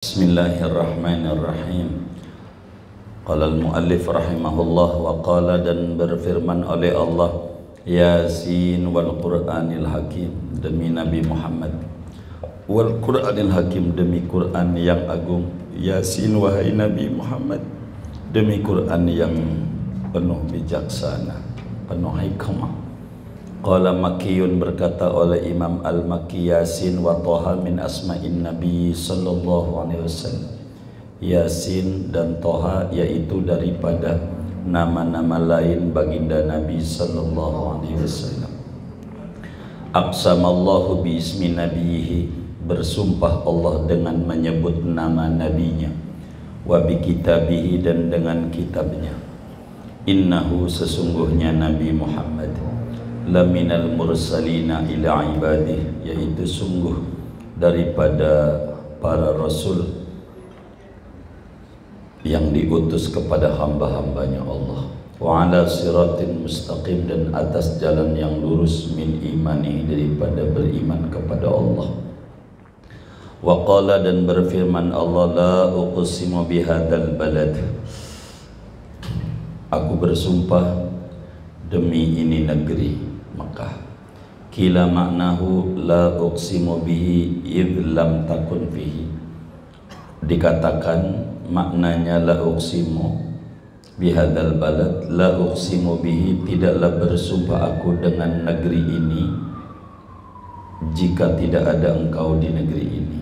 Bismillahirrahmanirrahim. Qala al-muallif rahimahullah wa qala, dan berfirman oleh Allah, Yasin wal Qur'anil Hakim, demi Nabi Muhammad, wal Qur'anil Hakim, demi Qur'an yang agung. Yasin, wahai Nabi Muhammad, demi Qur'an yang penuh bijaksana, penuh hikmah. Qala Makkiyun, berkata oleh Imam Al-Makki, Yasin wa Toha min asma'in Nabi sallallahu alaihi wasallam. Yasin dan Toha yaitu daripada nama-nama lain baginda Nabi sallallahu alaihi wasallam. Aqsamallahu bi ismi nabiyihi, bersumpah Allah dengan menyebut nama nabinya, wa bi kitabihi, dan dengan kitabnya. Innahu, sesungguhnya Nabi Muhammad, laminal mursalina ila ibadih, yaitu sungguh daripada para rasul yang diutus kepada hamba-hambanya Allah. Wa ala siratin mustaqim, dan atas jalan yang lurus, min imani, daripada beriman kepada Allah. Wa qala, dan berfirman Allah, la uqsimu bihadzal balad, aku bersumpah demi ini negeri Makkah. Kila maknahu la uqsimu bihi idh lam takun fihi, dikatakan maknanya la uqsimu bihadzal balad, la uqsimu bihi, tidaklah bersumpah aku dengan negeri ini jika tidak ada engkau di negeri ini.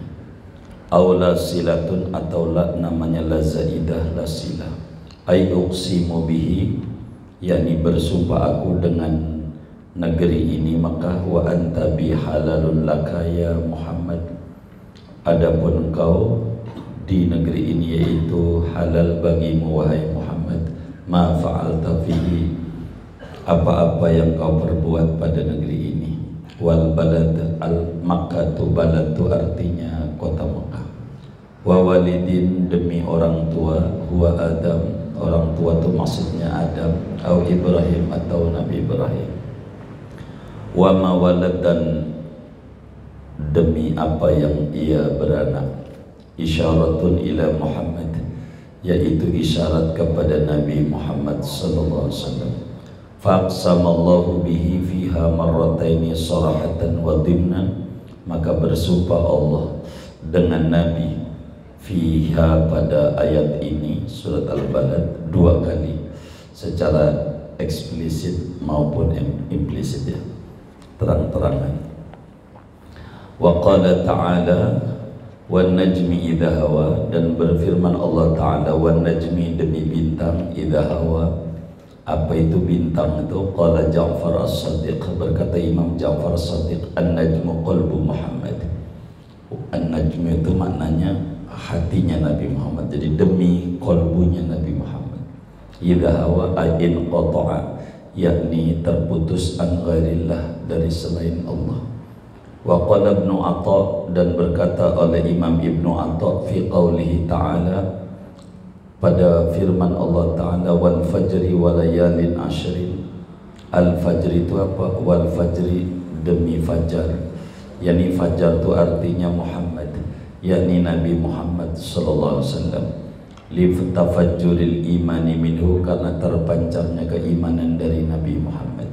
Aula silatun, atau la namanya la zaidah, la silah. Ay uqsimu bihi, yakni bersumpah aku dengan negeri ini Makkah. Wa anta bi halalun laka ya Muhammad, adapun engkau di negeri ini yaitu halal bagimu wahai Muhammad. Ma fa'alta fihi, apa-apa yang kau perbuat pada negeri ini. Wal balad al Makkah, tu balad tu artinya kota Makkah. Wa walidin, demi orang tua. Huwa Adam, orang tua itu maksudnya Adam, atau Ibrahim, atau Nabi Ibrahim. Wa mawalad, dan demi apa yang ia beranak. Isyaratun ila Muhammad, yaitu isyarat kepada Nabi Muhammad sallallahu alaihi wasallam. Faqsamallahu bihi fiha marrataini sarahatan wa dimnan, maka bersumpah Allah dengan Nabi fiha, pada ayat ini surat Al-Balad, dua kali secara eksplisit maupun implisit, ya, terang-terangan. Wa qala ta'ala wan najmi idha hawa, dan berfirman Allah Ta'ala, wan najmi, demi bintang, idha hawa, apa itu bintang itu? Qala Ja'far as-Sadiq, berkata Imam Ja'far as-Sadiq, an-najmu qalbu Muhammad. An-najmu itu maknanya hatinya Nabi Muhammad, jadi demi qalbunya Nabi Muhammad. Idha hawa ayin qata'a, yakni terputus an ghairillah, dari selain Allah. Wa qala Ibnu Atha, dan berkata oleh Imam Ibnu Atha fi qaulihi ta'ala, pada firman Allah Ta'ala, wal fajri wa layalin ashrin. Al fajri itu apa? Wal fajri, demi fajar, yakni fajar itu artinya Muhammad, yakni Nabi Muhammad sallallahu alaihi wasallam. Li tafajjuril imani minhu, karena terpancarnya keimanan dari Nabi Muhammad.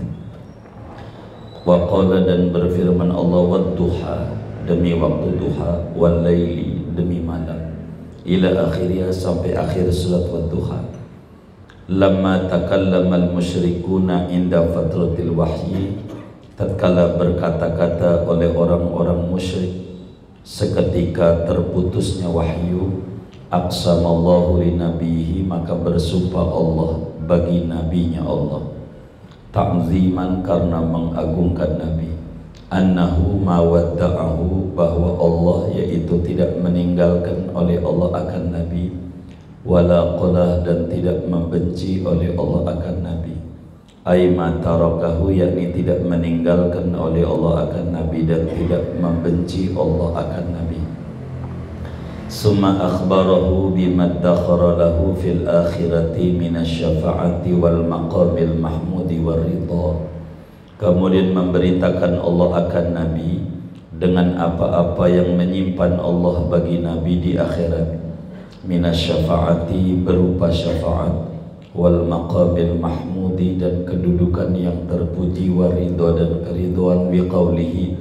Wa qala, dan berfirman Allah, wadduha, demi waktu duha, wal laili, demi malam, ila akhirnya, sampai akhir surat wadduha. Lamma takallamal musyrikuna inda fatratil wahyi, tatkala berkata-kata oleh orang-orang musyrik seketika terputusnya wahyu. Aqsamallahu li nabihi, maka bersumpah Allah bagi nabinya Allah, ta'ziman, karena mengagungkan Nabi. Annahu ma wadda'ahu, bahwa Allah yaitu tidak meninggalkan oleh Allah akan Nabi. Wala qalah, dan tidak membenci oleh Allah akan Nabi. Ay ma tarakahu, yakni tidak meninggalkan oleh Allah akan Nabi, dan tidak membenci Allah akan Nabi. Summa akhbarahu bima dakhara lahu fil akhirati minasyafa'ati wal maqamil mahmudi war ridha. Kemudian memberitakan Allah akan Nabi dengan apa-apa yang menyimpan Allah bagi Nabi di akhirat, minas syafaati berupa syafaat, wal maqamil mahmudi dan kedudukan yang terpuji, waridho dan keridhaan, biqaulihi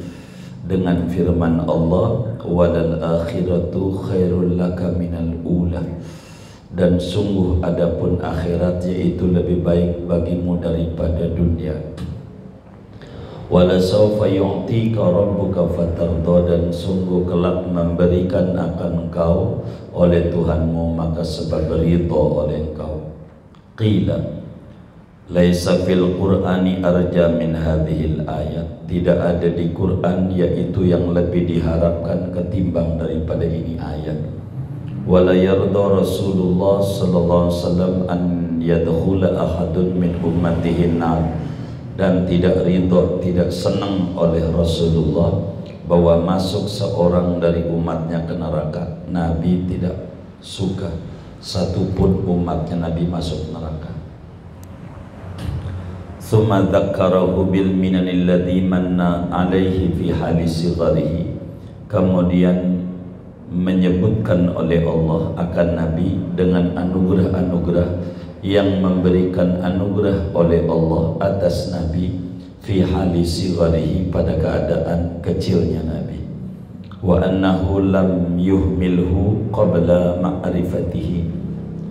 dengan firman Allah, walal akhiratu khairul laka minal ula, dan sungguh adapun akhirat yaitu lebih baik bagimu daripada dunia. Wala sawfa yu'tika rabbuka fatarda, dan sungguh kelak memberikan akan engkau oleh Tuhanmu maka sebab ridha oleh engkau. Qila laisa fil qur'ani arja min hadhil ayat, tidak ada di Quran yaitu yang lebih diharapkan ketimbang daripada ini ayat. Wala yarda Rasulullah sallallahu alaihi wasallam an yadkhula ahadun min ummatihi nar, dan tidak ridho, tidak senang oleh Rasulullah bahwa masuk seorang dari umatnya ke neraka. Nabi tidak suka satupun umatnya Nabi masuk neraka. Tsumma dzakkarahu bil minanil ladzi manna alaihi fi hali sigharihi, kemudian menyebutkan oleh Allah akan Nabi dengan anugerah-anugerah yang memberikan anugerah oleh Allah atas Nabi fi hali sigharihi, pada keadaan kecilnya Nabi. Wa annahu lam yuhmilhu qabla ma'rifatihi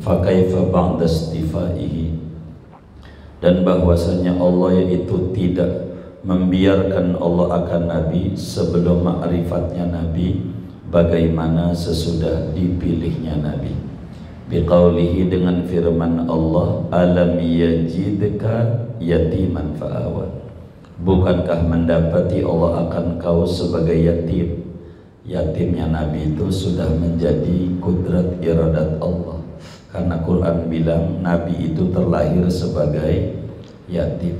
fa kaifa ba'da istifaihi, dan bahwasanya Allah yaitu tidak membiarkan Allah akan Nabi sebelum ma'rifatnya Nabi, bagaimana sesudah dipilihnya Nabi. Biqaulihi dengan firman Allah, alam yajidka yatiman fa'awa, bukankah mendapati Allah akan kau sebagai yatim. Yatimnya Nabi itu sudah menjadi kudrat iradat Allah, karena Quran bilang Nabi itu terlahir sebagai yatim.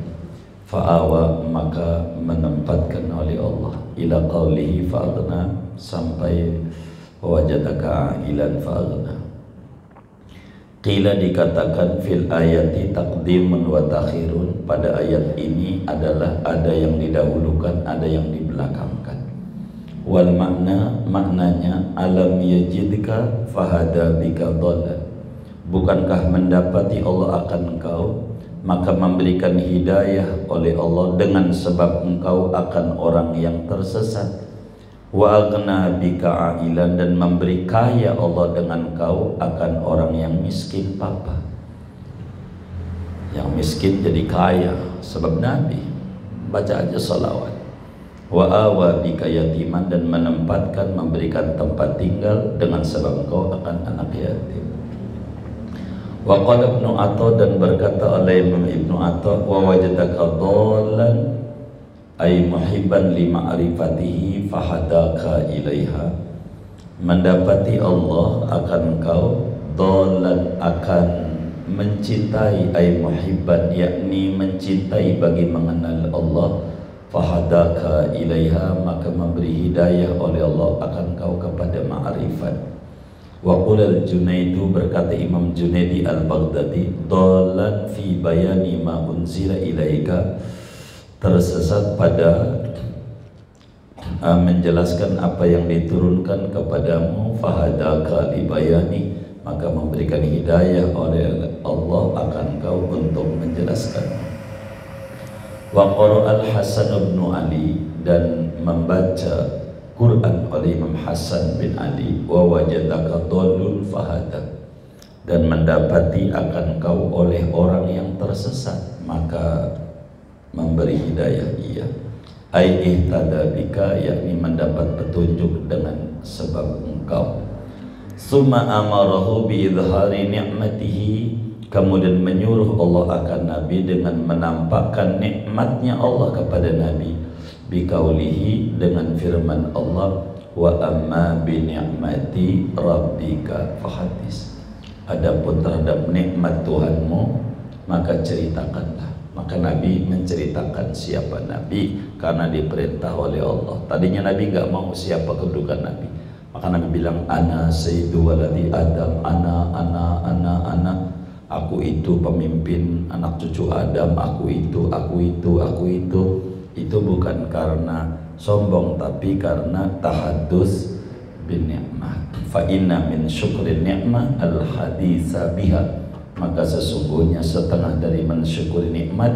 Fa'awa, maka menempatkan oleh Allah. Ila qaulihi fa'aghna, sampai wajadaka ailan fa'aghna. Qila dikatakan fil ayati taqdimun wa takhirun, pada ayat ini adalah ada yang didahulukan, ada yang dibelakangkan. Wal maknanya alam yajidka fahada bika dhalan, bukankah mendapati Allah akan engkau maka memberikan hidayah oleh Allah dengan sebab engkau akan orang yang tersesat. Wa aghna bika ailan, dan memberi kaya Allah dengan kau akan orang yang miskin papa. Yang miskin jadi kaya sebab Nabi, baca aja salawat. Wa awa bika yatiman, dan menempatkan, memberikan tempat tinggal dengan sebab engkau akan anak yatim. Wa qala Ibnu Atha, dan berkata oleh Imam Ibnu Atha, wa wajadaka dhallan ay muhibban li ma'rifatihi fahadaka ilaiha, mendapati Allah akan engkau, dhallan akan mencintai, ay muhibban yakni mencintai bagi mengenal Allah, fahadaka ilaiha maka memberi hidayah oleh Allah akan kau kepada ma'rifat. Wa qala al-Junaidu, berkata Imam Junaidi al-Baghdadi, dhallan fi bayani ma unzila ilaika, tersesat pada menjelaskan apa yang diturunkan kepadamu, fahadaka li bayani maka memberikan hidayah oleh Allah akan kau untuk menjelaskan. Wa qara al-Hasan bin Ali, dan membaca Quran oleh Imam Hasan bin Ali, wa wajadaka dhallun fahada, dan mendapati akan kau oleh orang yang tersesat maka memberi hidayah ia. Ai ihtada bika, yakni mendapat petunjuk dengan sebab engkau. Summa amarahu bi idhari ni'matihi, kemudian menyuruh Allah akan Nabi dengan menampakkan nikmatnya Allah kepada Nabi. Biqaulihi, dengan firman Allah, wa amma bi ni'mati rabbika fahadis, adapun terhadap nikmat Tuhanmu maka ceritakanlah. Maka Nabi menceritakan siapa Nabi karena diperintah oleh Allah. Tadinya Nabi nggak mau siapa kedudukan Nabi, maka Nabi bilang ana sayyidu waladi Adam, ana, aku itu pemimpin anak cucu Adam, aku itu. Itu bukan karena sombong, tapi karena tahaddus bin ni'mah. Fa inna min syukrin ni'mah al haditsa biha, maka sesungguhnya setengah dari mensyukuri nikmat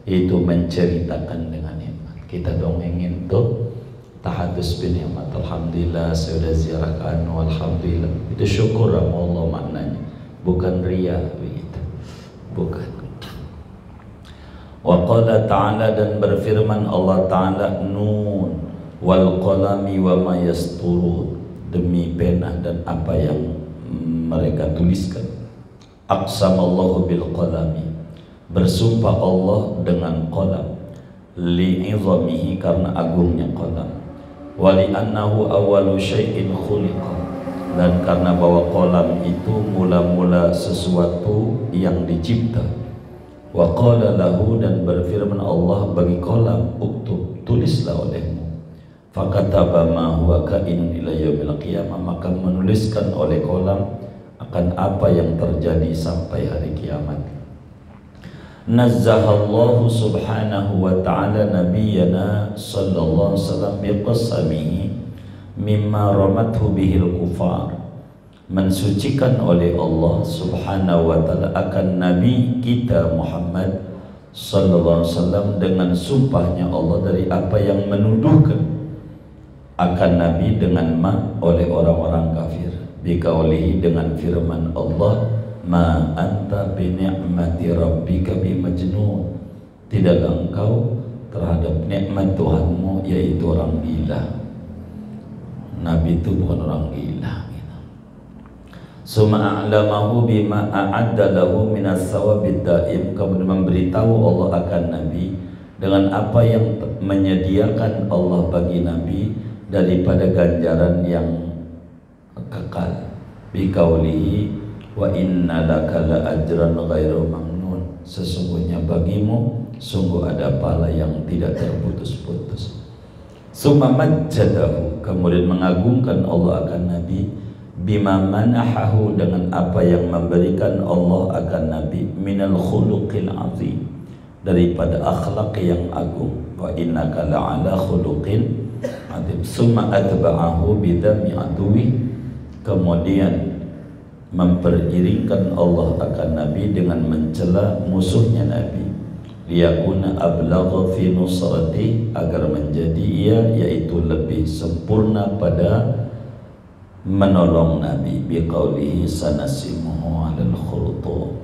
itu menceritakan dengan nikmat. Kita dongengin tuh tahadus bin ni'mat, alhamdulillah saya sudah ziarah ke anu, alhamdulillah, itu syukur sama Allah maknanya, bukan riya begitu, bukan. Wa qala ta'ala, dan berfirman Allah Ta'ala, nun wal qalami wa ma yasturun, demi pena dan apa yang mereka tuliskan. Aqsamallahu bil qalami, bersumpah Allah dengan qalam, li'izamihi, karena agungnya qalam, wa li'annahu awwalu syai'in khuliqa, dan karena bahwa qalam itu mula-mula sesuatu yang dicipta. Wa qala lahu, dan berfirman Allah bagi qalam, uktub, tulislah olehmu. Fakataba ma huwa kainun ila yaumil qiyamah, maka menuliskan oleh qalam akan apa yang terjadi sampai hari kiamat. Nazzahallahu subhanahu wa ta'ala nabiyyana sallallahu alaihi wasallam biqasamihi mimma ramathu bihil kufar, mensucikan oleh Allah subhanahu wa ta'ala akan nabi kita Muhammad sallallahu alaihi wasallam dengan sumpahnya Allah dari apa yang menuduhkan akan nabi dengan oleh orang-orang kafir, biqaulihi, dengan firman Allah, ma anta bi ni'mati rabbika bi majnun, tidaklah engkau terhadap nikmat Tuhanmu yaitu orang gila. Nabi itu bukan orang gila. Summa a'lamahu bima a'adda lahu minas sawabid daim, kemudian memberitahu Allah akan Nabi dengan apa yang menyediakan Allah bagi Nabi daripada ganjaran yang kekal. Biqaulihi, wa inna laka la ajran ghairu mamnun, sesungguhnya bagimu sungguh ada pahala yang tidak terputus-putus. Summa majjadahu, kemudian mengagungkan Allah akan Nabi, bima manahahu, dengan apa yang memberikan Allah akan Nabi, minal khuluqil azim, daripada akhlak yang agung. Wa innaka la'ala khuluqin azim. Summa atba'ahu bidami aduwi, kemudian memperiringkan Allah akan Nabi dengan mencela musuhnya Nabi, liyakuna ablagha fi nusrati, agar menjadi ia yaitu lebih sempurna pada menolong Nabi, biqaulihi sanasimuhu 'alal khurtu.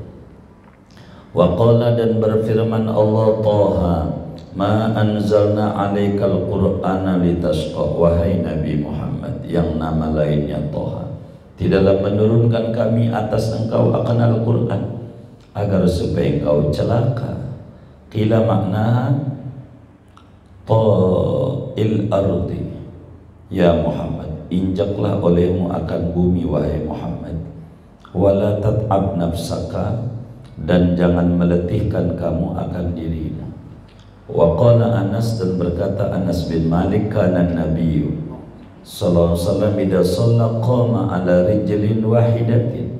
Wa qala, dan berfirman Allah, Taha, ma anzalna 'alaikal qur'ana litashqa, wahai Nabi Muhammad yang nama lainnya Taha, tidaklah menurunkan kami atas engkau akan Al-Quran agar supaya engkau celaka. Qila makna ta'il ardi ya Muhammad, injaklah olehmu akan bumi wahai Muhammad, wala tat'ab nafsaka, dan jangan meletihkan kamu akan dirimu. Wa qala Anas, dan berkata Anas bin Malik, kana nabiyyu sallallahu alaihi wasallam idza shalla qama ala rijlin wahidatin,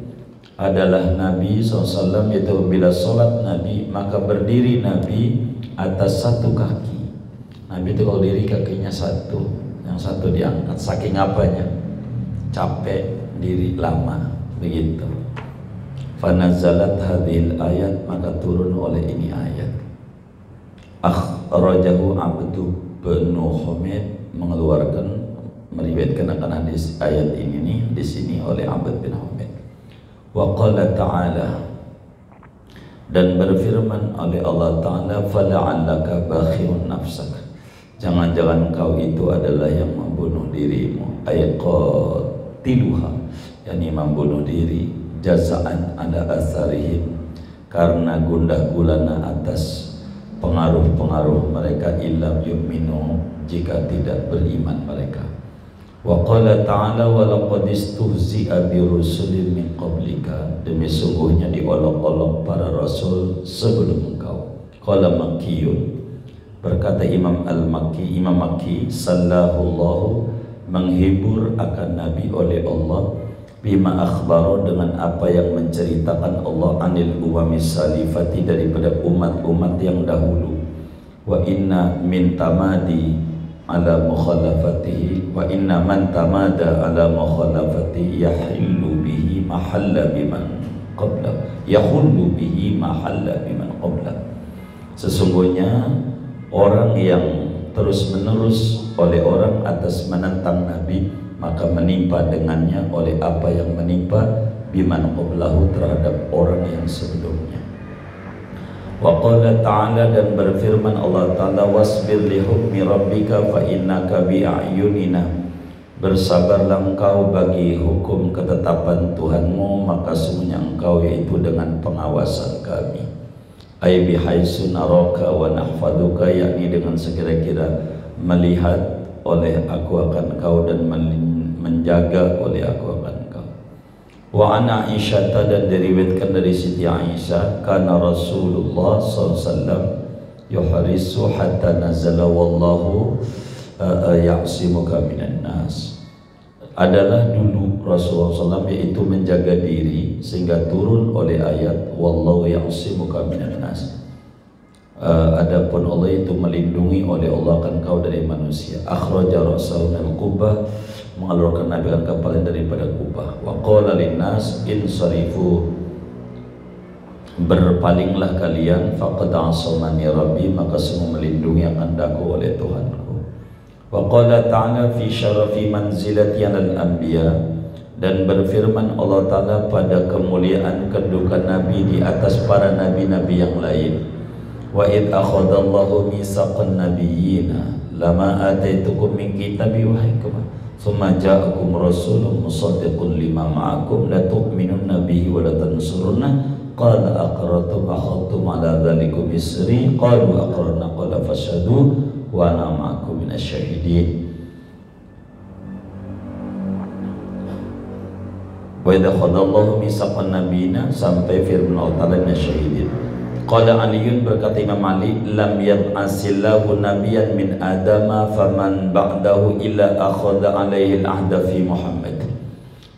adalah Nabi SAW itu bila sholat Nabi maka berdiri Nabi atas satu kaki. Nabi itu kalau diri kakinya satu, yang satu diangkat, saking apanya? Capek diri lama begitu. Fanazalat hadhil ayat, maka turun oleh ini ayat. Akhrajahu Abdu bin Humaid, mengeluarkan, meriwayatkan akan hadis ayat ini nih di sini oleh Abd bin Humaid. Wa qala ta'ala, dan berfirman oleh Allah Ta'ala, fala'allaka bakhirun nafsak, jangan-jangan kau itu adalah yang membunuh dirimu, ay qatiluha, yakni membunuh diri, jazaan ala asarihim, karena gundah gulana atas pengaruh-pengaruh mereka, illam yu'minu, jika tidak beriman mereka. Wa qala ta'ala, wa laqad istuhzi'a bi rusulin min qablika, demi sungguhnya diolok-olok para rasul sebelum engkau. Qala Makkiyun, berkata Imam Al-Makki, Imam Makki, sallallahu, menghibur akan Nabi oleh Allah, bima akhbaro, dengan apa yang menceritakan Allah, anil umamis salifati, daripada umat-umat yang dahulu. Wa inna min tamadi ala mukhalafatihi wa inna man tamada ala mukhalafatihi yahillu bihi mahalla biman qabla yahullu bihi mahalla biman qabla. Sesungguhnya orang yang terus menerus oleh orang atas menentang Nabi, maka menimpa dengannya oleh apa yang menimpa biman qablahu terhadap orang yang sebelumnya. Wa qala ta'ala, dan berfirman Allah Ta'ala, wasbir li hukmi rabbika fa innaka bi a'yunina, bersabarlah engkau bagi hukum ketetapan Tuhanmu, maka sungguhnya engkau yaitu dengan pengawasan kami. Ay bihaisu naraka wa nahfaduka, yakni dengan sekira-kira melihat oleh aku akan kau dan menjaga oleh aku akan kau. Wa an Aisyah, dan diriwayatkan dari Siti Aisyah, kana Rasulullah SAW yuharisu hatta nazala wallahu ya'simuka minan nas. Adalah dulu Rasulullah SAW yaitu menjaga diri sehingga turun oleh ayat wallahu ya'simuka minan nas. Adapun Allah itu melindungi oleh Allah akan kau dari manusia. Akhraja Rasulullah al-Qubbah, mengeluarkan Nabi akan kepala daripada kubah. Wa qala linnas insarifu, berpalinglah kalian, faqad asamani rabbi, maka semua melindungi akan daku oleh Tuhanku. Wa qala ta'ala fi syarafi manzilati al anbiya, dan berfirman Allah Ta'ala pada kemuliaan kedudukan Nabi di atas para nabi-nabi yang lain. Wa id akhadallahu mitsaqan nabiyyina lama ataitukum min kitabi wa hikmah thumma ja'akum rasulun musaddiqun lima ma'akum la tu'minunna bihi wa la tansurunna qala aqrartum akhadtum ala dhalikum isri qalu aqrarna qala fashhadu wa ana ma'akum minasyahidin. Wa idza khadallahu mitsaqan nabiyina, sampai firman Allah Ta'ala minasyahidin. Qala Aliyun, berkata Imam Ali, lam yab'asillahu nabiyan min adama faman ba'dahu illa akhadha alaihi al-ahda fi Muhammad.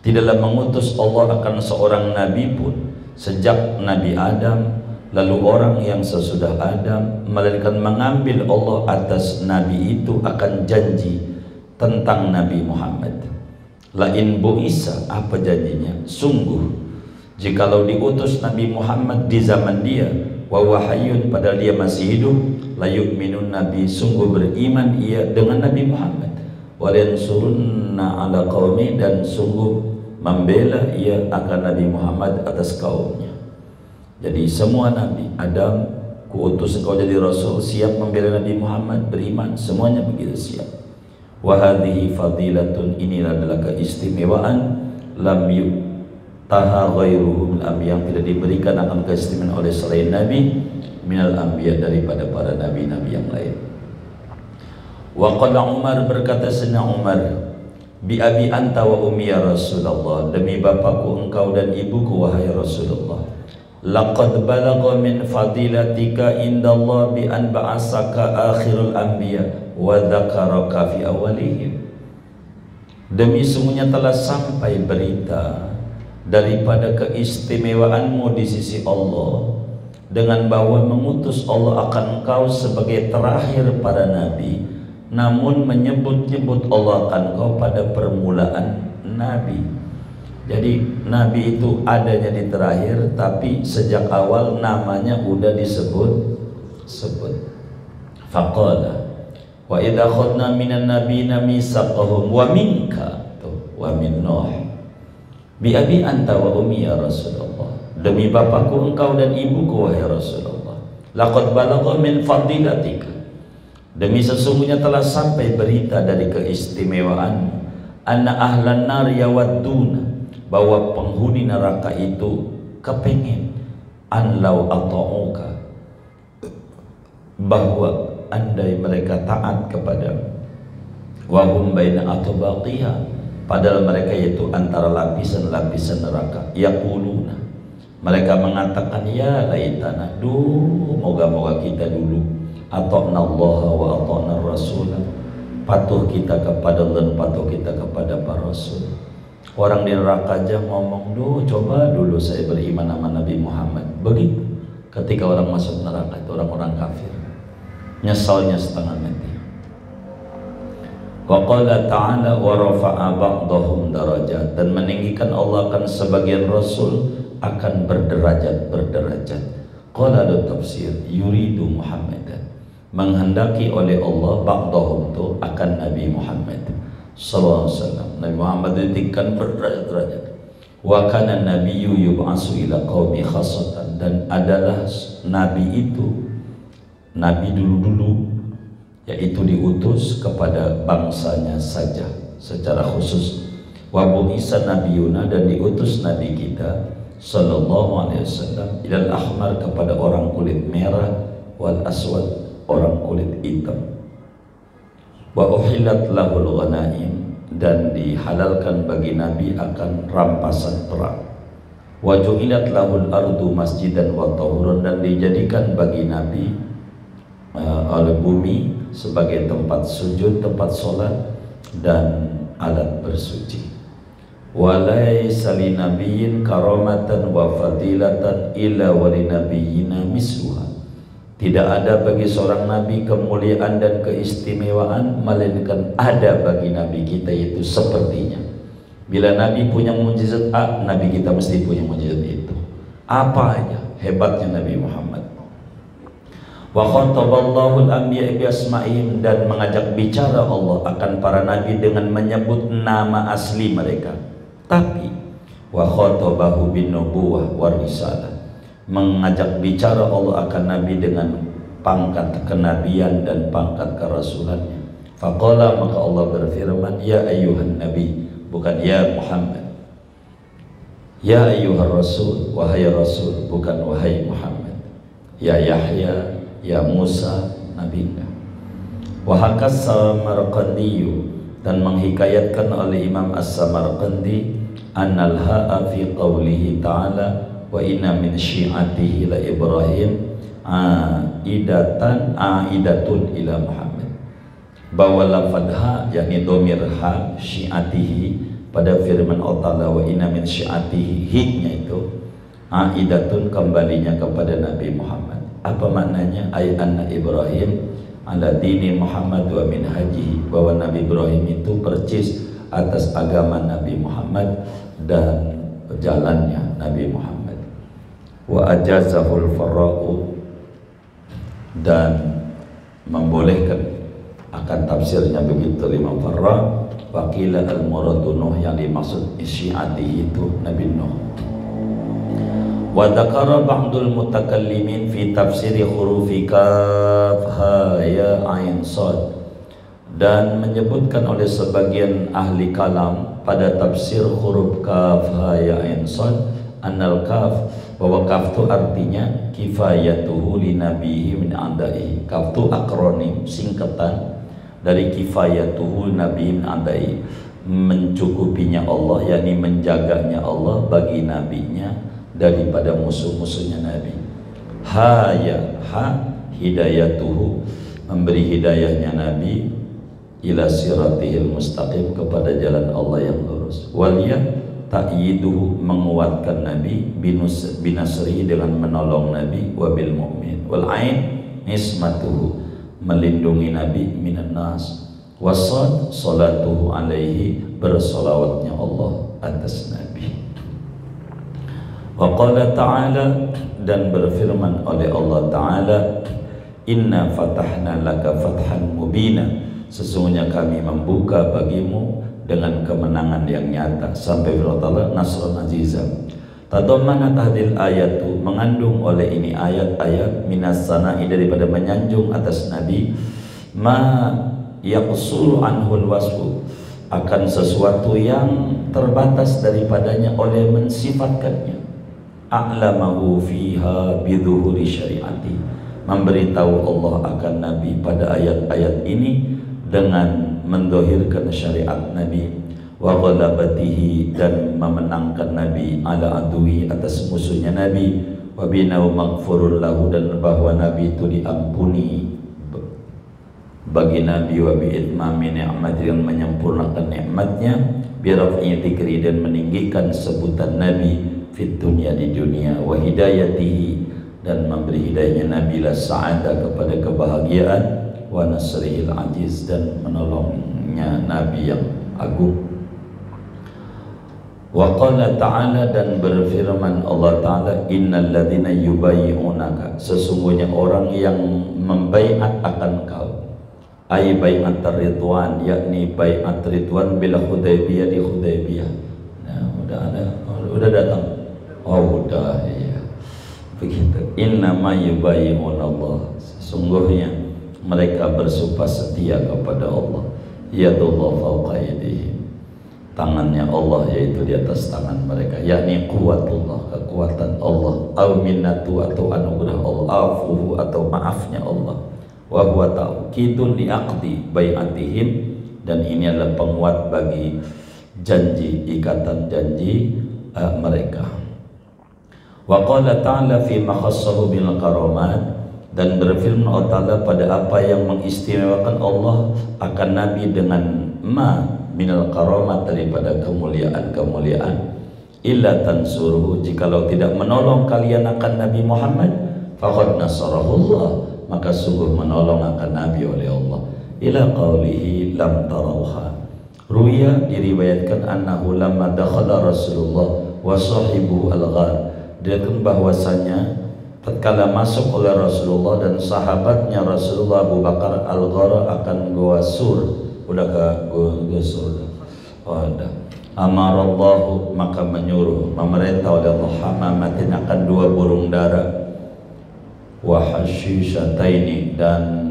Tidaklah mengutus Allah akan seorang nabi pun sejak Nabi Adam lalu orang yang sesudah Adam, melainkan mengambil Allah atas nabi itu akan janji tentang Nabi Muhammad. Lain bu'isa, apa janjinya? Sungguh jikalau diutus Nabi Muhammad di zaman dia, wa wahayun, padahal dia masih hidup, la yu'minun nabi, sungguh beriman ia dengan Nabi Muhammad, wa yansurunna ala qaumi, dan sungguh membela ia akan Nabi Muhammad atas kaumnya. Jadi semua nabi, Adam kuutus engkau jadi rasul, siap membela Nabi Muhammad, beriman, semuanya begitu siap. Wa hadhihi fadilatun, inilah adalah keistimewaan, lam taha ghairuhum al-anbiya, yang tidak diberikan akan keistimewaan oleh selain Nabi minal anbiya, daripada para nabi-nabi yang lain. Wa qala Umar, berkata Sayyidina Umar, bi abi anta wa ummi ya Rasulullah, demi bapakku engkau dan ibuku wahai Rasulullah, laqad balagha min fadilatika indallah bi an ba'asaka akhirul anbiya wa dzakaraka fi awwalihim. Demi sungguhnya telah sampai berita daripada keistimewaanmu di sisi Allah, dengan bahwa mengutus Allah akan engkau sebagai terakhir para nabi, namun menyebut-nyebut Allah akan engkau pada permulaan nabi. Jadi nabi itu adanya di terakhir, tapi sejak awal namanya udah disebut. Faqala wa idza akhadna minan nabiyina mitsaqahum wa minka wa min Nuh bi abi anta wa ummi ya Rasulullah, demi bapakku engkau dan ibuku wahai Rasulullah, laqad balagha min fadilatika, demi sesungguhnya telah sampai berita dari keistimewaanmu, anna ahlan nar yawadduna, bahwa penghuni neraka itu kepengen, anlau ata'uka, bahwa andai mereka taat kepadamu, wahum baina atbaqiyah, padahal mereka itu antara lapisan-lapisan neraka, yaquluna, mereka mengatakan ya laitana, duh moga-moga kita dulu ata'na Allah wa ata'na Rasul, patuh kita kepada Allah dan patuh kita kepada para Rasul. Orang di neraka aja ngomong, duh coba dulu saya beriman sama Nabi Muhammad. Begitu ketika orang masuk neraka itu orang-orang kafir, nyesalnya setengah mati. Wa qala ta'ala wa rafa'a ba'dahum darajat, dan meninggikan Allah akan sebagian rasul akan berderajat. Qala ada tafsir yuridu Muhammadan, menghendaki oleh Allah ba'dahum itu akan Nabi Muhammad sallallahu alaihi wasallam. Nabi Muhammad ditinggikan berderajat. Wa kana nabiyyu yub'atsu ila qaumi khassatan, dan adalah nabi itu, nabi dulu-dulu, yaitu diutus kepada bangsanya saja secara khusus. Wa bu'isa nabiyuna, dan diutus nabi kita sallallahu alaihi wasallam ilal ahmar, kepada orang kulit merah, wal aswad, orang kulit hitam. Wa uhillat lahul ghanaim, dan dihalalkan bagi Nabi akan rampasan perang. Wa ju'ilat lahul ardu masjidan wa tahuran, dan dijadikan bagi Nabi oleh bumi sebagai tempat sujud, tempat sholat, dan alat bersuci. Wa laisa linabiyyin karamatan wa fadilatan illa walinabiyyina misluha, tidak ada bagi seorang nabi kemuliaan dan keistimewaan melainkan ada bagi nabi kita, yaitu sepertinya. Bila nabi punya mukjizat A, nabi kita mesti punya mukjizat itu. Apa aja hebatnya Nabi Muhammad. Wa khataballahu al-anbiya bi asma'ihim, dan mengajak bicara Allah akan para nabi dengan menyebut nama asli mereka. Tapi wa khatabahu bin nubuwah war risalah, mengajak bicara Allah akan Nabi dengan pangkat kenabian dan pangkat kerasulannya. Faqala, maka Allah berfirman, ya ayyuhan nabi, bukan ya Muhammad. Ya ayyuhar rasul, wahai rasul, bukan wahai Muhammad. Ya Yahya, ya Musa, nabi. Wa hakas Samarqandi, dan menghikayatkan oleh Imam As-Samarqandi, annal ha'a fi qawlihi ta'ala wa inna min syi'atihi la Ibrahim aidatun ila Muhammad, bahwa lafadz ha, yakni domir ha, syi'atihi, pada firman Allah Ta'ala wa inna min syi'atihi, hi-nya itu aidatun, kembalinya kepada Nabi Muhammad. Apa maknanya? Ay anna Ibrahim ala dini Muhammad wa min hajihi, bahwa Nabi Ibrahim itu percis atas agama Nabi Muhammad dan jalannya Nabi Muhammad. Wa ajazahul farra'u, dan membolehkan akan tafsirnya begitu Imam Farra. Waqila al-muradu Nuh, yang dimaksud syi'ati itu Nabi Nuh. Wa dzakara ba'dul mutakallimin fi tafsiri hurufi kaf ha ya ain sad, dan menyebutkan oleh sebagian ahli kalam pada tafsir huruf kaf ha ya ain sad, annal kaf, bahwa kaf itu artinya kifayatuhu li nabihi min andai. Kaf itu akronim, singkatan dari kifayatuhu nabi min andai, mencukupinya Allah, yakni menjaganya Allah bagi nabinya daripada musuh-musuhnya Nabi. Ha ya ha, hidayatuhu, memberi hidayahnya Nabi ila siratihil mustaqim, kepada jalan Allah yang lurus. Wal ya ta'yiduhu, menguatkan Nabi, binasri, dengan menolong Nabi, wabil mu'min. Wal ain ismatuhu, melindungi Nabi minan nas. Wasad salatuhu alaihi, bersolawatnya Allah atas Nabi. Wa qala ta'ala, dan berfirman oleh Allah Ta'ala, inna fatahna laka fathan mubina, sesungguhnya kami membuka bagimu dengan kemenangan yang nyata, sampai firman Allah nasrun azizan. Tadammanat hadil ayatu, mengandung oleh ini ayat-ayat minas sana'i, daripada menyanjung atas Nabi, ma yaqsuru anhul wasfu, akan sesuatu yang terbatas daripadanya oleh mensifatkannya. A'lamahu fiha bidhuhuri syariati, memberitahu Allah akan Nabi pada ayat-ayat ini dengan mendohirkan syariat Nabi. Wa ghalabatihi, dan memenangkan Nabi ala adui, atas musuhnya Nabi. Wa binahu maghfurul lahu, dan bahwa Nabi itu diampuni bagi Nabi. Wa bi'itmami ni'mati, yang menyempurnakan nikmatnya. Biraf'i dzikri, dan meninggikan sebutan Nabi fit dunia, di dunia. Wa hidayatihi, dan memberi hidayahnya Nabi la sa'ada, kepada kebahagiaan. Wa nasrihil ajiz, dan menolong miliknya Nabi yang agung. Wa qala ta'ala, dan berfirman Allah Ta'ala, innal ladzina yubayyi'unaka, sesungguhnya orang yang membaiat akan kau, ay bai'at ridwan, yakni bai'at ridwan bila Hudaybiyah, di Hudaybiyah. Nah, udah datang. Oh, udah, iya. Begitu. Innama yubayyi'unallah, sesungguhnya mereka bersumpah setia kepada Allah. Yadullah fawqa aydihim, tangannya Allah yaitu di atas tangan mereka, yakni kuwatullah, kekuatan Allah, au minnatu atau anugerah Allah, afuhu atau maafnya Allah, wa huwa ta'kidun li'aqdi bai'atihim, dan ini adalah penguat bagi janji, ikatan janji mereka. Wa qala ta'ala fi ma khassahu bil karamat, dan berfirman Allah Ta'ala pada apa yang mengistimewakan Allah akan Nabi dengan ma minal karamat, daripada kemuliaan-kemuliaan. Illa tansuruhu, jikalau tidak menolong kalian akan Nabi Muhammad, faqad nasarahullah, maka sungguh menolong akan Nabi oleh Allah. Ila qawlihi lam tarawha, ruya, diriwayatkan annahu lamma dakhala Rasulullah wa sahibu al-ghar, diriwayatkan bahwasanya tatkala masuk oleh Rasulullah dan sahabatnya Rasulullah Abu Bakar al-ghar akan Gua Sur. Udah ke Gua Sur? Oh, ada. Amarallahu, maka menyuruh, memerintah oleh Allah, hamamatin, akan dua burung dara, wa hashisyataini, dan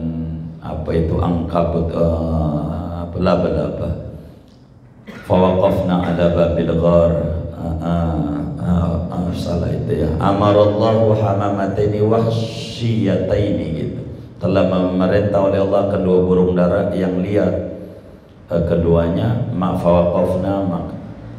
apa itu, angkabut, laba-laba. Fawaqafna ala babil ghar, salah itu ya. Amarallahu hamamataini wahsyiyataini, gitu. Telah memerintah oleh Allah kedua burung dara yang liar, keduanya,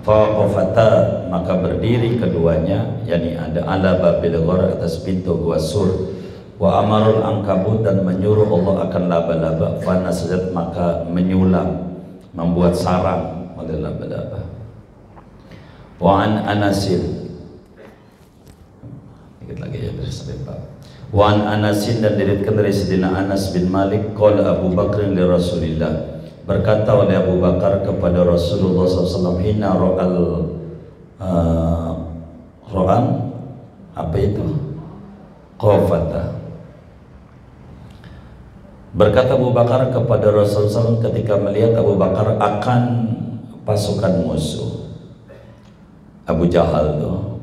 fawaqafata, maka berdiri keduanya, yakni ada ala babil ghar, atas pintu Gua Sur. Wa amarul ankabut, dan menyuruh Allah akan laba-laba, fanasjat, maka menyulam, membuat sarang oleh laba-laba. Wa an Anasin, dikit lagi ya, bersebentar. Wa an Anasin, dan diriwayatkan dari Sayyidina Anas bin Malik, qala Abu Bakr li Rasulillah, berkata oleh Abu Bakar kepada Rasulullah SAW, hina ro'al ro'an, apa itu? Qafata. Berkata Abu Bakar kepada Rasulullah SAW ketika melihat Abu Bakar akan pasukan musuh, Abu Jahal tuh,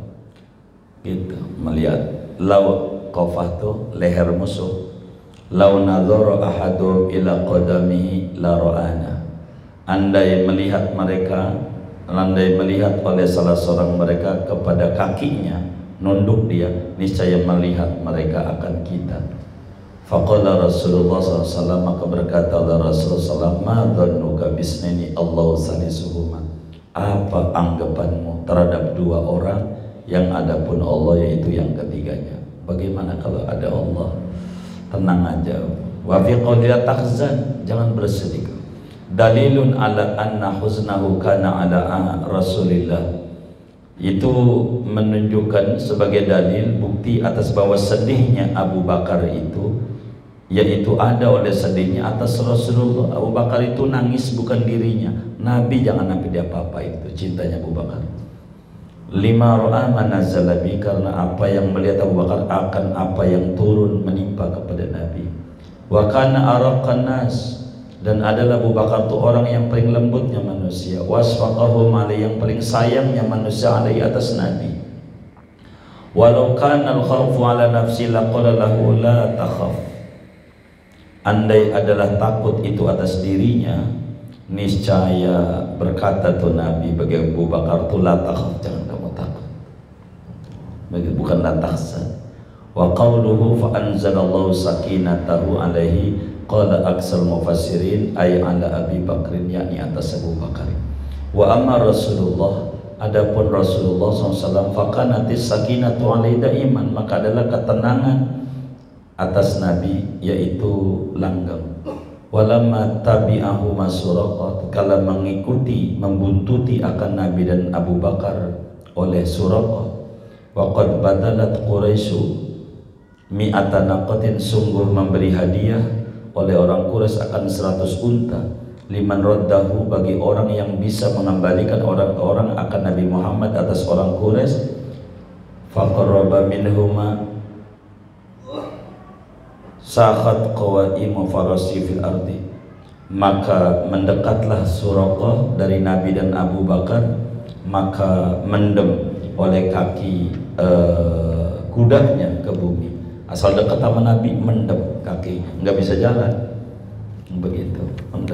gitu, melihat lau qafah tuh leher musuh. Lau nadhara ahadum ila qadamihi la ra'ana, andai melihat oleh salah seorang mereka kepada kakinya, nunduk dia, niscaya melihat mereka akan kita. Faqala Rasulullah SAW, maka berkata oleh Rasulullah SAW, ma dhannuka bisnaini Allahu salisuhuma, apa anggapanmu terhadap dua orang yang adapun Allah yaitu yang ketiganya? Bagaimana kalau ada Allah? Tenang aja. Wa fi qawliya tahzan, jangan bersedih. Dalilun ala anna huznahu kana ala Rasulillah, itu menunjukkan sebagai dalil, bukti atas bahwa sedihnya Abu Bakar itu, yaitu ada oleh sedihnya atas Rasulullah. Abu Bakar itu nangis bukan dirinya. Nabi jangan sampai dia apa-apa, itu cintanya Abu Bakar. Lima ro'a manazalabi, karena apa yang melihat Abu Bakar akan apa yang turun menimpa kepada Nabi. Wa kana araqan nas, dan adalah Abu Bakar itu orang yang paling lembutnya manusia. Wasfaqahum alaihi, yang paling sayangnya manusia alaihi, atas Nabi. Walau kana al-khawfu ala nafsi laqala lahu la takhaf, andai adalah takut itu atas dirinya, niscaya berkata tuh Nabi bagi Abu Bakar tuh, la takhaf, jangan kamu takut, bukan la tahzan. Wa qawluhu fa anzalallahu sakinatahu alaihi, qala aksal mufassirin ay ala Abi Bakrin, yakni atas Abu Bakar. Wa amma Rasulullah, adapun Rasulullah SAW, fakanatis sakinatu alaihi daiman, maka adalah ketenangan atas Nabi, yaitu langgeng. Walamma tabi'ahu Suraqah, kala mengikuti, membuntuti akan Nabi dan Abu Bakar oleh Suraqah. Waqad badalat Quraisy mi'ata naqatin, sungguh memberi hadiah oleh orang Quraisy akan 100 unta, liman raddahu, bagi orang yang bisa mengembalikan orang-orang akan Nabi Muhammad atas orang Quraisy. Faqarraba minhuma sakhat qawaimu farasi fil ardi, maka mendekatlah Suraqah dari Nabi dan Abu Bakar, maka mendem oleh kaki kudanya ke bumi. Asal dekat sama Nabi mendem kaki, nggak bisa jalan. Begitu.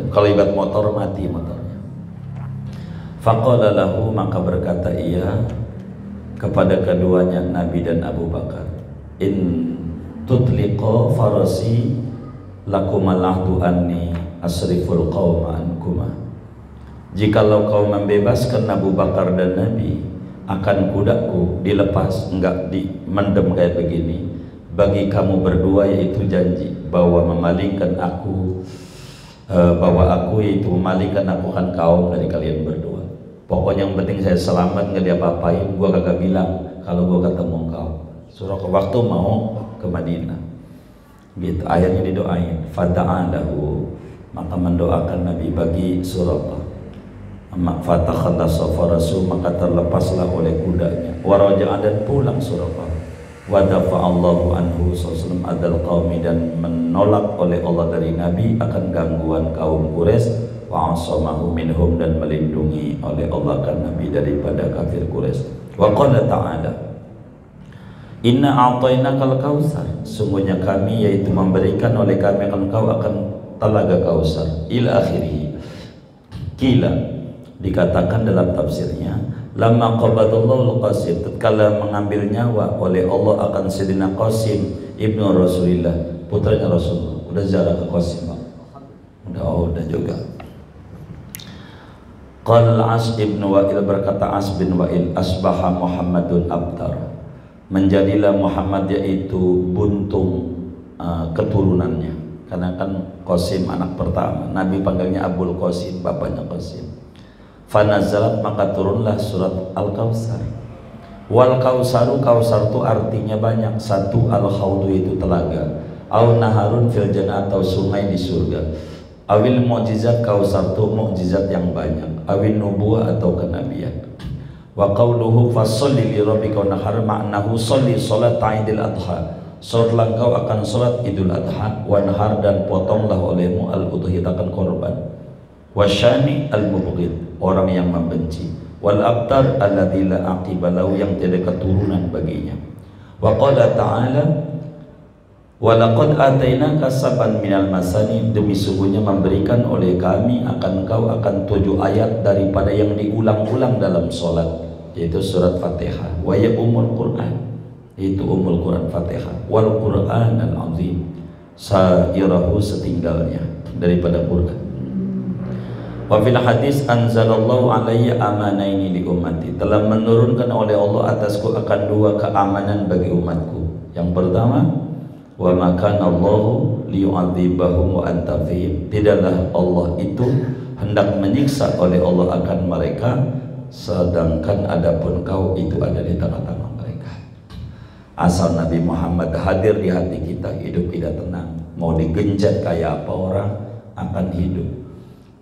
Kalau ibarat motor mati motornya. Faqala lahu, maka berkata ia kepada keduanya Nabi dan Abu Bakar, in tutliqa farasi lakumal ahdu anni asriful qawma ankuma. Jikalau kau membebaskan Abu Bakar dan Nabi, akan kudaku dilepas, enggak dimendem kayak begini, bagi kamu berdua yaitu janji bahwa memalingkan aku, yaitu memalingkan aku kan kaum dari kalian berdua. Pokoknya yang penting saya selamat, nggak diapa-apain. Gua kagak bilang kalau gua ketemu kau. Surah ke waktu mau ke Madinah. Gitu. Ayatnya didoain. Fada'alahu, maka mendoakan Nabi bagi Suraqah. Fatakhallasa farasu, maka terlepaslah oleh kudanya. Waraja'a, dan pulang Suraqah. Wa dafa'allahu anhu sallallahu adal qaumi, dan menolak oleh Allah dari Nabi akan gangguan kaum Quraisy. Wa asamahu minhum, dan melindungi oleh Allah kan Nabi daripada kafir Quraisy. Wa qala ta'ala, inna a'tainakal kautsar, sungguhnya kami yaitu memberikan oleh kami akan kau akan telaga Kautsar. Ila akhirih. Kila, dikatakan dalam tafsirnya, lama qabadallahu al-Qasim, tatkala mengambil nyawa oleh Allah akan Sayyidina Qasim ibnu Rasulillah, putranya Rasulullah. Udah ziarah ke Qasim, Pak? Udah juga. Qala al-As ibn Wa'il, berkata As bin Wa'il, asbaha Muhammadun abtar, menjadilah Muhammad yaitu buntung keturunannya, karena kan Qasim anak pertama, Nabi panggilnya Abul Qasim, bapaknya Qasim. Fanazalat, maka turunlah surat Al-Kautsar. Wal Kautsaru, Kautsar itu artinya banyak. Satu, al-khaudu itu telaga, au naharun fil jannah, atau sungai di surga. Awil mukjizat, Kautsar itu mukjizat yang banyak. Awil nubuwah, atau kenabian. Wa qauluhu fasholli li rabbika wanhar, maknahu sholli salat Idul Adha, salatlah engkau akan salat Idul Adha, wanhar, dan potonglah olehmu al-udhiyah, akan korban. Wasyani al-mubghid, orang yang membenci. Wal abtar alladzi la aqiba lahu, yang tidak keturunan baginya. Wa qala ta'ala, wa laqad atainaka sab'an minal masani, demi sungguhnya memberikan oleh kami akan kau akan 7 ayat daripada yang diulang-ulang dalam salat, yaitu surat Fatihah. Wa ya ummul Quran, itu ummul Quran Fatihah. Wal Quran al-azim, sairahu, setinggalnya daripada Quran. Wa fil hadis anzalallahu alayya amanaini li ummati, telah menurunkan oleh Allah atasku akan 2 keamanan bagi umatku. Yang pertama, wa makana Allahu liyu'adzibahum wa anta fihim, tidaklah Allah itu hendak menyiksa oleh Allah akan mereka, sedangkan adapun kau itu ada di tengah-tengah mereka. Asal Nabi Muhammad hadir di hati kita, hidup tidak tenang. Mau digencet kayak apa orang akan hidup.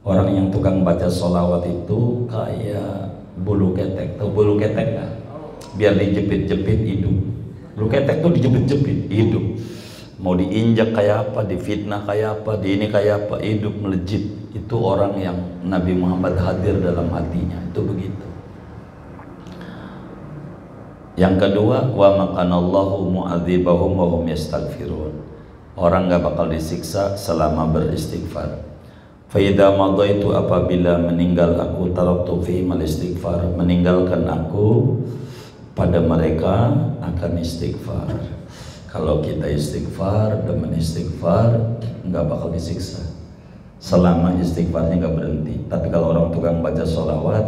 Orang yang tukang baca sholawat itu kayak bulu ketek. Tahu bulu ketek nggak? Biar dijepit-jepit hidup. Bulu ketek tuh dijepit-jepit hidup. Mau diinjak kayak apa, difitnah kayak apa, di ini kayak apa, hidup melejit. Itu orang yang Nabi Muhammad hadir dalam hatinya, itu begitu. Yang kedua, wa makanallahu mu'adzibahum wa hum yastaghfirun, orang gak bakal disiksa selama beristighfar. Fa idza madaitu, apabila meninggal aku, taraktu fihim al-istighfar, meninggalkan aku pada mereka akan istighfar. Kalau kita istighfar, demen istighfar, nggak bakal disiksa selama istighfarnya nggak berhenti. Tapi kalau orang tukang baca sholawat,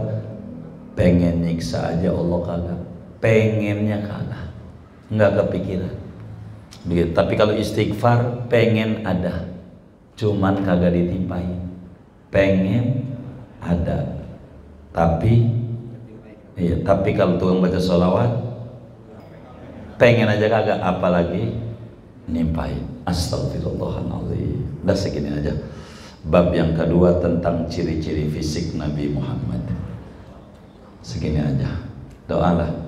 pengen nyiksa aja Allah kagak, pengennya kagak, nggak kepikiran. Begitu. Tapi kalau istighfar pengen ada, cuman kagak ditimpain. Pengen ada, tapi kalau tukang baca sholawat pengen aja kagak, apalagi nimpain. Astagfirullahaladzim. Udah segini aja. Bab yang kedua tentang ciri-ciri fisik Nabi Muhammad. Segini aja, doalah.